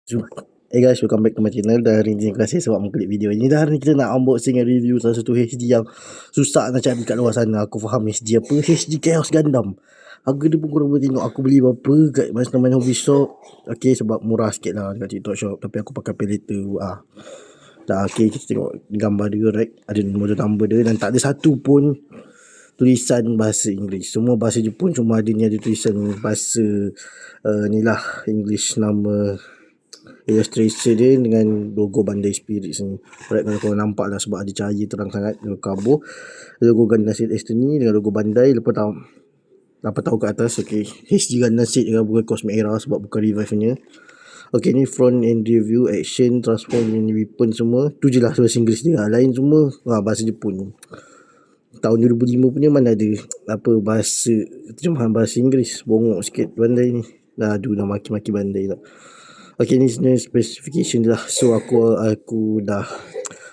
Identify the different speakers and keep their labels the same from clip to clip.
Speaker 1: Hey guys, welcome back to my channel. Dan hari ni terima kasih sebab mengklik video ini. Dan hari ni kita nak unboxing dan review salah satu HD yang susah nak cari kat luar sana. Aku faham HD apa? HD Chaos Gundam. Harga dia pun korang boleh tengok aku beli berapa kat main hobby shop. Okay, sebab murah sikit lah dekat TikTok shop. Tapi aku pakai pay later. Dah okay, kita tengok gambar dia, right? Ada model number dia dan tak ada satu pun tulisan bahasa Inggeris. Semua bahasa Jepun, cuma ada tulisan bahasa ni lah, English nama illustration dia dengan logo Bandai Spirits ni. Alright, kalau korang nampak lah sebab ada cahaya terang sangat. Kabur logo Gundam Seed X ni dengan logo Bandai. Lepas tahu kat atas, okay, HD Gundam Seed dengan bukan Cosmic Era sebab bukan revive nya. Okay, ni front end review, action, transform, weapon semua. Tu je lah bahasa Inggeris dia. Lain semua bahasa Jepun. Tahun 2005 punya mana ada apa bahasa terjemahan bahasa Inggeris. Bongok sikit Bandai ni. Dah maki-maki Bandai tak. Okay, ni sebenarnya specification dia lah. So aku dah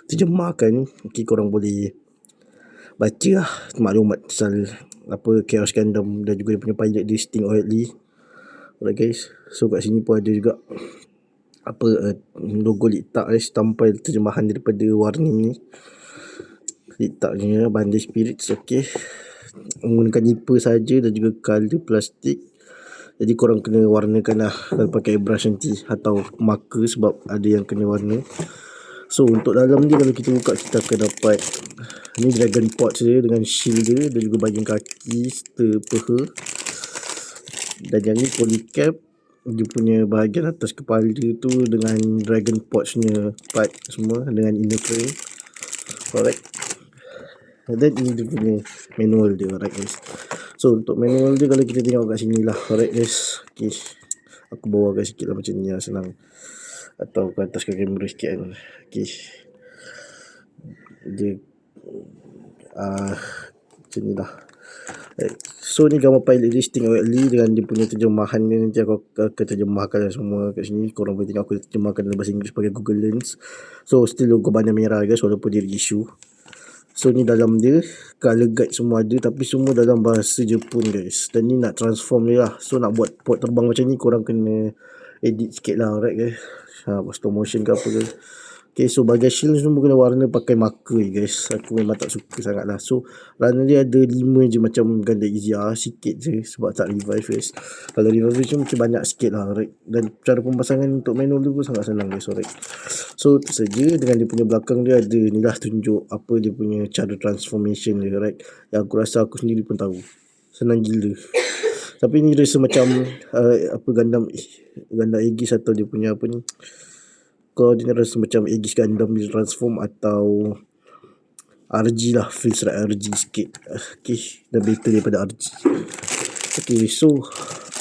Speaker 1: terjemahkan. Okay, korang boleh baca lah maklumat pasal apa Chaos Gundam dan juga dia punya pilot dia, Sting Oatly. Alright guys, so kat sini pun ada juga apa logo letak tampal terjemahan daripada warna ni. Letaknya Bandai Spirits. Okay, menggunakan nipper saja dan juga color plastik. Jadi korang kena warnakan lah kalau pakai brush nanti atau marker sebab ada yang kena warna. So untuk dalam dia, kalau kita buka, kita akan dapat ni Dragon Pot dia dengan shield dia dan juga bahagian kaki serta peha. Dan yang ni polycap, dia punya bahagian atas kepala tu dengan Dragon Pot nya part semua dengan inner frame. Alright, dan ini dia punya manual dia. Alright guys, so untuk manual dia kalau kita tengok kat sini lah. Alright guys, okay, aku bawakan sikit lah macam ni lah, senang. Atau ke atas ke kamera sikit kan. Okay, dia macam ni lah. So ni gambar pilot dia, Sting Oatly, dengan dia punya terjemahan ni. Nanti aku akan terjemahkan semua kat sini. Korang boleh tengok aku terjemahkan dalam bahasa Inggeris pakai Google Lens. So still logo bandar merah guys, walaupun dia reissue. So ni dalam dia, color guide semua ada, tapi semua dalam bahasa Jepun guys. Dan ni nak transform dia lah. So nak buat pot terbang macam ni, korang kena edit sikit lah. Alright guys, stop motion ke apa ke. Okay, so bahagian shield semua kena warna pakai marker guys. Aku memang tak suka sangat lah. So warna dia ada 5 je macam Gundam EZR, sikit je sebab tak revive guys. Kalau revive je macam banyak sikit lah. Alright, dan cara pemasangan untuk manual tu pun sangat senang guys. Alright, so tu saja. Dengan dia punya belakang dia ada ni lah, tunjuk apa dia punya cara transformation dia. Alright, yang aku rasa aku sendiri pun tahu, senang gila. Tapi ni rasa macam apa Gundam Aegis atau dia punya apa ni, kalau dia rasa macam Aegis Gundam dia transform atau RG lah, feels like RG sikit. Okay, dah better daripada RG. Okay, so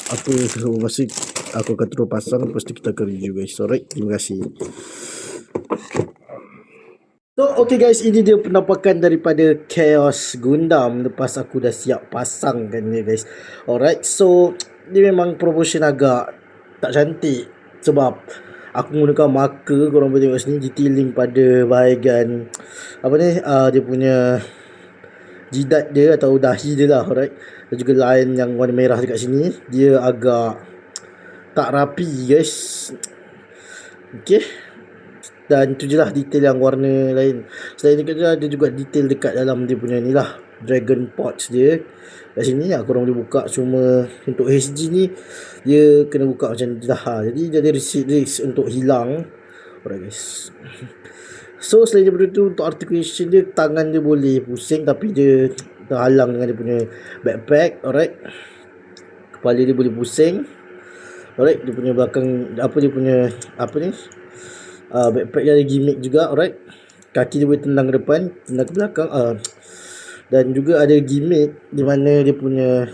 Speaker 1: apa masa aku akan terus pasang, lepas tu kita akan review guys. Alright, terima kasih. So okay guys, ini dia penampakan daripada Chaos Gundam lepas aku dah siap pasangkan dia guys. Alright, so dia memang proportion agak tak cantik sebab aku menggunakan marker. Korang boleh tengok sini detailing pada bahagian apa ni, dia punya jidat dia atau dahi dia lah. Alright, dan juga line yang warna merah dekat sini, dia agak tak rapi guys. Okay, dan tu je lah detail yang warna lain. Selain itu ada juga detail dekat dalam dia punya ni lah, Dragon Pots dia kat sini lah. Korang boleh buka, cuma untuk HG ni dia kena buka macam ni lah. Jadi dia ada risk untuk hilang. Alright guys, so selain daripada tu, untuk articulation dia, tangan dia boleh pusing tapi dia terhalang dengan dia punya backpack. Alright, kepala dia boleh pusing. Alright, dia punya belakang dia punya apa ni, backpack dia ada gimmick juga. Alright, kaki dia boleh tendang ke depan, tendang ke belakang. Dan juga ada gimmick di mana dia punya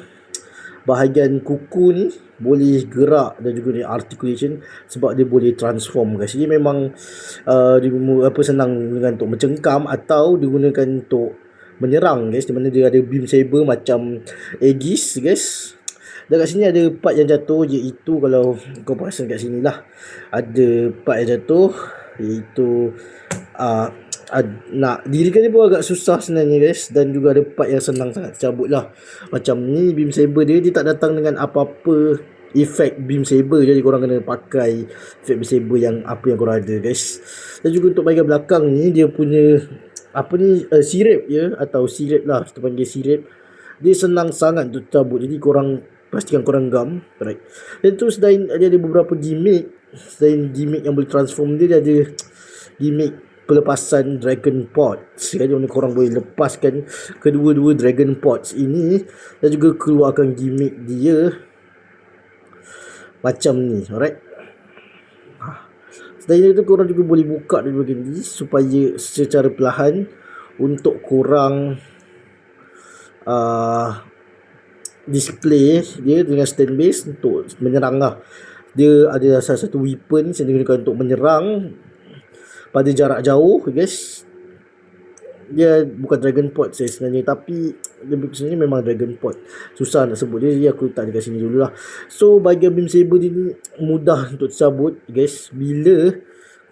Speaker 1: bahagian kuku ni boleh gerak dan juga dia articulation sebab dia boleh transform guys. Jadi memang senang dengan untuk mencengkam atau digunakan untuk menyerang guys, di mana dia ada beam saber macam Aegis guys. Dan kat sini ada part yang jatuh, iaitu kalau kau perasan kat sini lah, ada part yang jatuh, iaitu nak dirikan dia pun agak susah sebenarnya guys. Dan juga ada part yang senang sangat cabut lah. Macam ni beam saber dia tak datang dengan apa-apa efek beam saber. Jadi korang kena pakai efek beam saber yang apa yang korang ada guys. Dan juga untuk bahagian belakang ni dia punya apa ni, sirip ya, atau sirip lah kita panggil sirip. Dia senang sangat untuk cabut, jadi korang pastikan korang gam, right. Dan tu selain dia ada beberapa gimmick, selain gimmick yang boleh transform dia ada gimmick pelepasan dragon pods. Jadi mana korang boleh lepaskan kedua-dua dragon pods ini dan juga keluarkan gimmick dia macam ni, alright. Selain itu korang juga boleh buka dari bahagian ni supaya secara perlahan untuk korang display dia dengan stand base untuk menyerang lah. Dia ada salah satu weapon yang digunakan untuk menyerang pada jarak jauh guys. Dia bukan dragon pod saya sebenarnya, tapi dia sebenarnya memang dragon pod, susah nak sebut dia, jadi aku tak dekat sini dulu lah. So bahagian beam saber ni mudah untuk disabut guys bila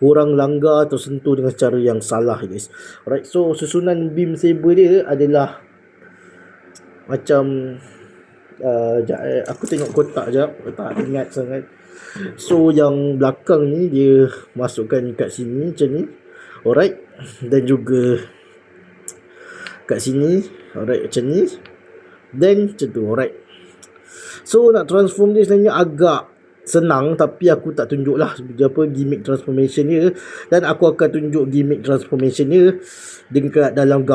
Speaker 1: korang langgar atau sentuh dengan cara yang salah guys. Alright, so susunan beam saber dia adalah macam aku tengok kotak jap, tak ingat sangat. So yang belakang ni dia masukkan kat sini macam ni, alright. Dan juga kat sini, alright, macam ni. Then macam tu, alright. So nak transform dia sebenarnya agak senang, tapi aku tak tunjuk lah apa gimmick transformation dia. Dan aku akan tunjuk gimmick transformation dia dekat dalam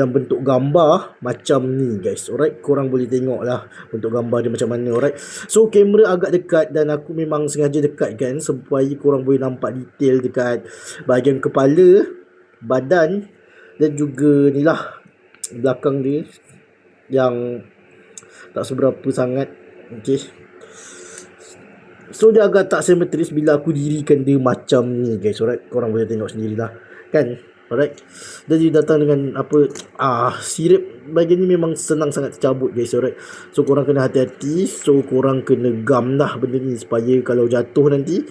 Speaker 1: bentuk gambar macam ni guys, alright. Korang boleh tengok lah bentuk gambar dia macam mana, alright. So kamera agak dekat dan aku memang sengaja dekatkan supaya korang boleh nampak detail dekat bahagian kepala, badan dan juga ni lah belakang dia yang tak seberapa sangat. Okay, so dia agak tak simetris bila aku dirikan dia macam ni guys, alright. Korang boleh tengok sendirilah kan, alright. Dan dia datang dengan apa sirip bahagian ni memang senang sangat tercabut guys, alright. So korang kena hati-hati, so korang kena gam lah benda ni supaya kalau jatuh nanti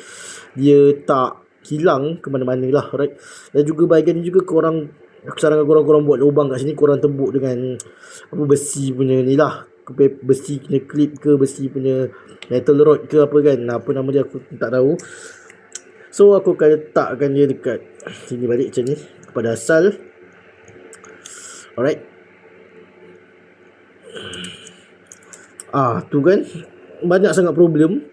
Speaker 1: dia tak hilang ke mana-mana lah, alright. Dan juga bahagian ni juga korang, aku sarankan korang buat lubang kat sini, korang tembuk dengan apa besi punya ni lah, besi punya clip ke besi punya metal rod ke apa kan, apa nama dia aku tak tahu. So aku akan letakkan dia dekat sini balik macam ni kepada asal, alright. Tu kan banyak sangat problem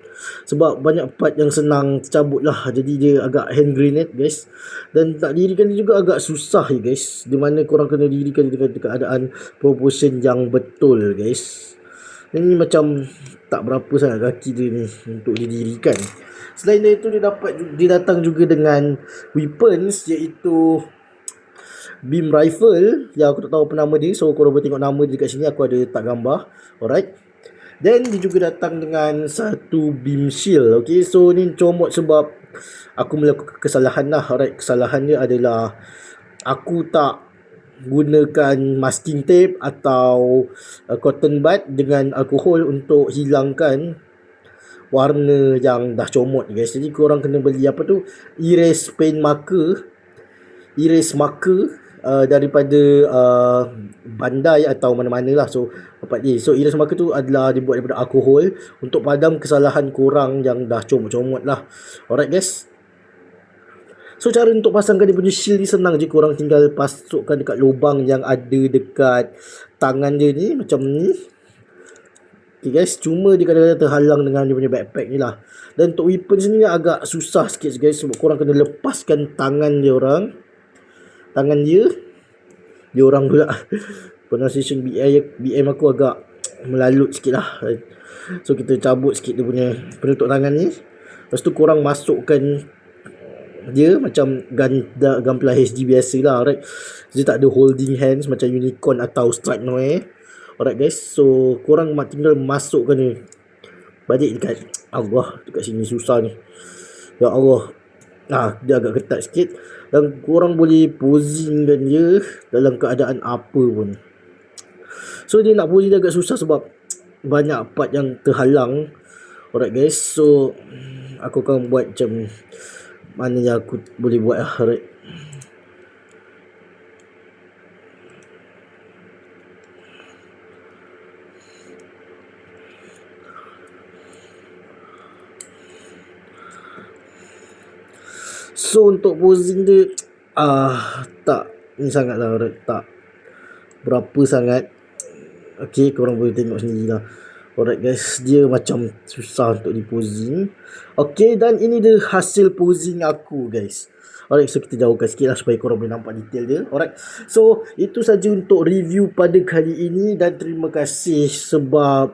Speaker 1: sebab banyak part yang senang cabut lah, jadi dia agak hand grenade guys. Dan tak dirikan dia juga agak susah guys, di mana korang kena dirikan dengan keadaan proportion yang betul guys. Ini macam tak berapa sangat kaki dia ni untuk didirikan. Selain dari itu dia datang juga dengan weapons, iaitu beam rifle yang aku tak tahu apa nama dia. So korang boleh tengok nama dia dekat sini, aku ada letak gambar, alright. Dan dia juga datang dengan satu beam shield. Okay, so ni comot sebab aku melakukan kesalahan lah, alright. Kesalahan dia adalah aku tak gunakan masking tape atau cotton bud dengan alkohol untuk hilangkan warna yang dah comot guys. Jadi korang kena beli apa tu, erase marker daripada Bandai atau mana-mana lah. So dapat dia. So erase marker tu adalah dibuat daripada alkohol untuk padam kesalahan korang yang dah comot-comot lah, alright guys. So cara untuk pasangkan dia punya shield ni senang je, korang tinggal pasukkan dekat lubang yang ada dekat tangan dia ni macam ni. Okay guys, cuma dia kadang-kadang terhalang dengan dia punya backpack ni lah. Dan untuk weapon ni agak susah sikit guys, sebab korang kena lepaskan tangan dia orang pula pronunciation BM aku agak melalut sikit lah. So kita cabut sikit dia punya penutup tangan ni. Lepas tu korang masukkan dia macam gunpla HD biasa lah, alright. Dia tak ada holding hands macam unicorn atau strike noir, alright guys. So korang tinggal masukkan ni balik dekat sini susah ni, ya Allah. Dia agak ketat sikit dan korang boleh posingkan dia dalam keadaan apa pun. So dia nak posing dia agak susah sebab banyak part yang terhalang, alright guys. So aku akan buat macam mana yang aku boleh buat lah, alright. So untuk posing dia tak ni sangat lah, alright, tak berapa sangat. Okay, korang boleh tengok sendiri lah. Alright guys, dia macam susah untuk di posing. Okay, dan ini dia hasil posing aku guys. Alright, so kita jauhkan sikit lah supaya korang boleh nampak detail dia. Alright, so itu saja untuk review pada kali ini. Dan terima kasih sebab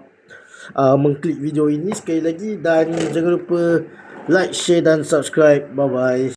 Speaker 1: mengklik video ini sekali lagi. Dan jangan lupa like, share dan subscribe. Bye bye.